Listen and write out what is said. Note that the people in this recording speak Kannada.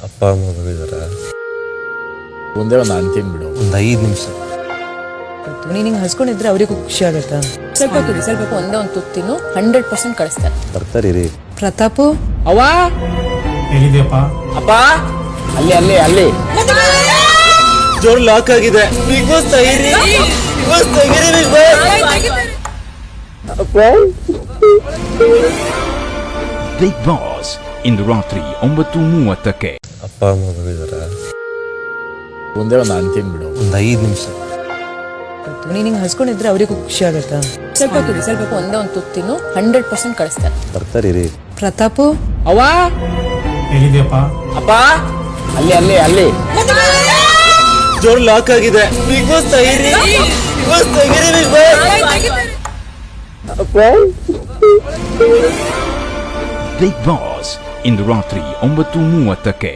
ಅಪ್ಪ ಅಮ್ಮ ಬಂದಿದ್ದಾರಾ? ಒಂದೇ ಒಂದು ಅಂತೀನಿ ಬಿಡು. ಒಂದು 5 ನಿಮಿಷ. ನೀನು ಹಿಂಗೆ ಹಸ್ಕೊಂಡಿದ್ರೆ ಅವರಿಗೂ ಖುಷಿ ಆಗುತ್ತಾ? ಸ್ವಲ್ಪ ಕುಡಿ, ಸ್ವಲ್ಪ ಒಂದೇ ಒಂದು ತುತ್ತಿನು 100% ಕಳಿಸ್ತಾರೆ. ಬರ್ತಾರೆ ರೀ. ಪ್ರತಾಪು ಅವ್ವ ಹೇಗಿದೆಯಪ್ಪ? ಅಪ್ಪ ಅಲ್ಲಿ ಅಲ್ಲಿ ಅಲ್ಲಿ ಜೋರ್ ಲಾಕ್ ಆಗಿದೆ. ಬಿಗ್ ಬಾಸ್ ತೆಗೀರಿ, ಬಿಗ್ ಬಾಸ್ ತೆಗೀರಿ, ಬಿಗ್ ಬಾಸ್. ಬಿಗ್ ಬಾಸ್ ಇಂದು ರಾತ್ರಿ 9:30ಕ್ಕೆ. ಅಪ್ಪ ಅಮ್ಮ ಬಂದಿದ್ದಾರಾ? ಒಂದೇ ಒಂದು ಅಂತೀನಿ ಬಿಡು. ಒಂದು 5 ನಿಮಿಷ. ನೀನು ಹಿಂಗೆ ಹಸ್ಕೊಂಡಿದ್ರೆ ಅವರಿಗೂ ಖುಷಿ ಆಗುತ್ತಾ? ಸ್ವಲ್ಪ ಕುಡಿ, ಸ್ವಲ್ಪ ಒಂದೇ ಒಂದು ತುತ್ತಿನು 100% ಕಳಿಸ್ತಾರೆ. ಬರ್ತಾರೆ ರೀ. ಪ್ರತಾಪು ಅವ್ವ ಹೇಗಿದೆಯಪ್ಪ? ಅಪ್ಪ ಅಲ್ಲಿ ಅಲ್ಲಿ ಅಲ್ಲಿ ಜೋರ್ ಲಾಕ್ ಆಗಿದೆ. ಬಿಗ್ ಬಾಸ್ ತೆಗೀರಿ, ಬಿಗ್ ಬಾಸ್ ತೆಗೀರಿ, ಬಿಗ್ ಬಾಸ್. ಬಿಗ್ ಬಾಸ್ ಇಂದು ರಾತ್ರಿ 9:30ಕ್ಕೆ.